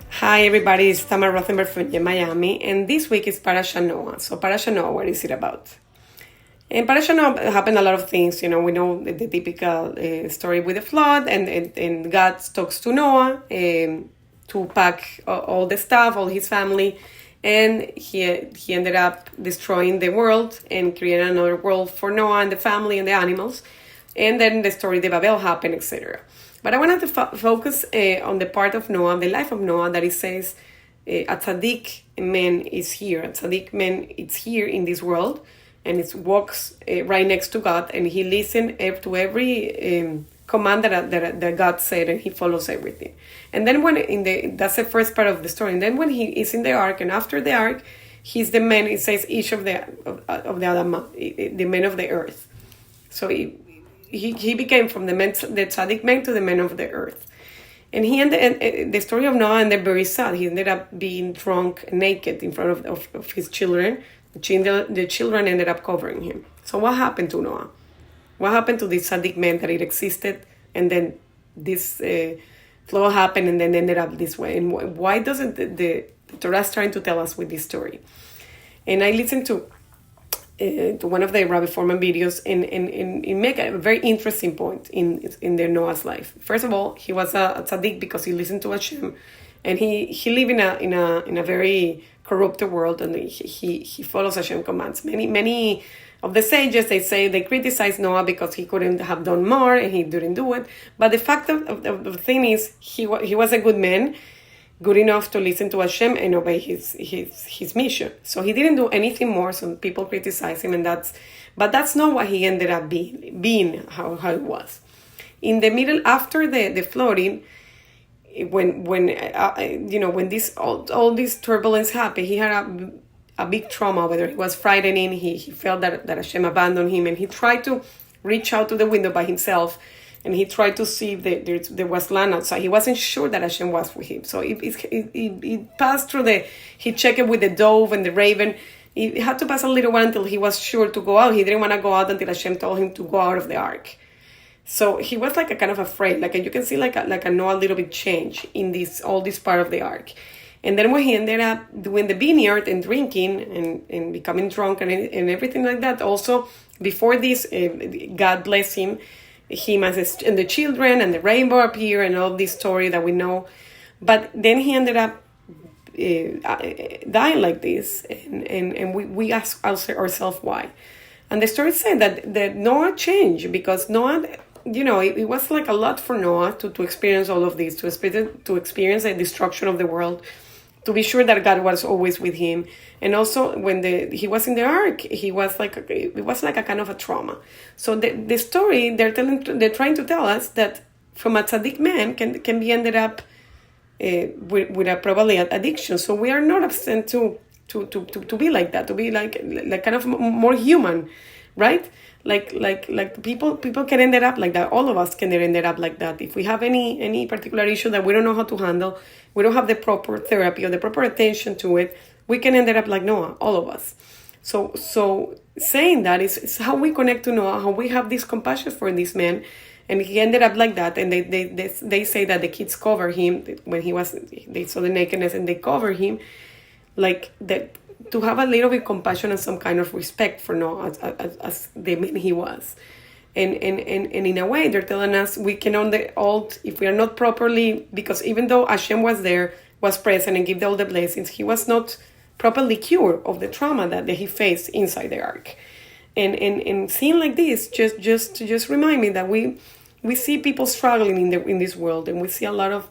Hi everybody, it's Tamara Rothenberg from Miami, and this week is Parashat Noah. So Parashat Noah, what is it about? In Parashat Noah happened a lot of things. You know, we know the typical story with the flood, and God talks to Noah to pack all the stuff, all his family, and he ended up destroying the world and creating another world for Noah and the family and the animals. And then the story of Babel happened, etc. But I wanted to focus on the part of Noah, the life of Noah, that it says a tzaddik man is here. A tzaddik man is here in this world, and it walks right next to God, and he listens to every command that God said, and he follows everything. And then that's the first part of the story. And then when he is in the ark, and after the ark, he's the man. It says each of the Adamah, the men of the earth. So he became from the tzaddik man to the man of the earth. And the story of Noah ended very sad. He ended up being drunk, naked in front of his children. The children ended up covering him. So what happened to Noah? What happened to this tzaddik man that it existed, and then this flow happened, and then ended up this way? And why doesn't the Torah is trying to tell us with this story? And I listened to one of the Rabbi Foreman videos, and make a very interesting point in the Noah's life. First of all, he was a tzaddik because he listened to Hashem, and he lived in a very corrupt world, and he follows Hashem commands. Many of the sages, they criticize Noah because he couldn't have done more and he didn't do it. But the fact of the thing is, he was a good man, good enough to listen to Hashem and obey his mission. So he didn't do anything more. Some people criticize him, but that's not what he ended up being how it was. In the middle, after the flooding, when this all this turbulence happened, he had a big trauma. Whether he was frightening, he felt that Hashem abandoned him, and he tried to reach out to the window by himself. And he tried to see if there was land outside. He wasn't sure that Hashem was with him. So it passed through he checked it with the dove and the raven. It had to pass a little while until he was sure to go out. He didn't want to go out until Hashem told him to go out of the ark. So he was like a kind of afraid. Like you can see like a Noah a little bit change in all this part of the ark. And then when he ended up doing the vineyard and drinking and becoming drunk and everything like that, also before this, God bless him. Him and the children and the rainbow appear and all this story that we know. But then he ended up dying like this, and we ask ourselves why. And the story said that Noah changed, because Noah, it was like a lot for Noah to experience all of this, to experience the destruction of the world, to be sure that God was always with him. And also when he was in the ark, it was like a kind of a trauma. So the story they're trying to tell us that from a tzaddik man can be ended up with a probably addiction. So we are not absent to be like that, to be like kind of more human, right? Like people can end up like that. All of us can end up like that. If we have any particular issue that we don't know how to handle, we don't have the proper therapy or the proper attention to it, we can end up like Noah, all of us. So saying that is how we connect to Noah, how we have this compassion for this man, and he ended up like that. And they say that the kids cover him when they saw the nakedness, and they cover him like that, to have a little bit compassion and some kind of respect for Noah as the man he was. And in a way, they're telling us we can if we are not properly, because even though Hashem was present and gave all the blessings, he was not properly cured of the trauma that he faced inside the ark. And seeing like this just remind me that we see people struggling in this world, and we see a lot of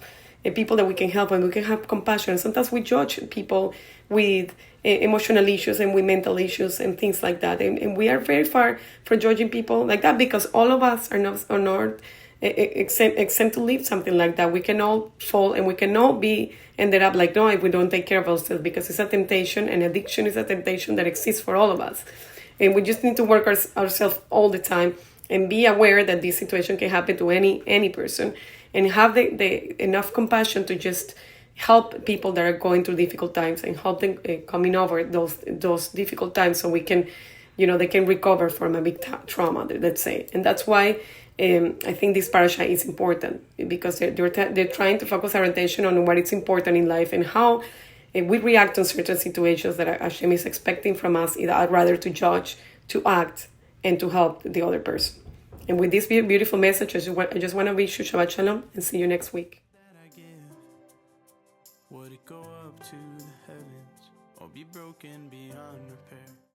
people that we can help, and we can have compassion. And sometimes we judge people with emotional issues and with mental issues and things like that, and we are very far from judging people like that, because all of us are not exempt to live something like that. We can all fall, and we can all be ended up like Noah if we don't take care of ourselves, because it's a temptation, and addiction is a temptation that exists for all of us. And we just need to work ourselves all the time and be aware that this situation can happen to any person, and have the enough compassion to just help people that are going through difficult times, and help them coming over those difficult times, so we can, they can recover from a big trauma, let's say. And that's why I think this parasha is important because they're trying to focus our attention on what is important in life and how we react on certain situations that Hashem is expecting from us, either rather to judge, to act, and to help the other person. And with this beautiful message, I just want to wish you Shabbat Shalom and see you next week. Would it go up to the heavens or be broken beyond repair?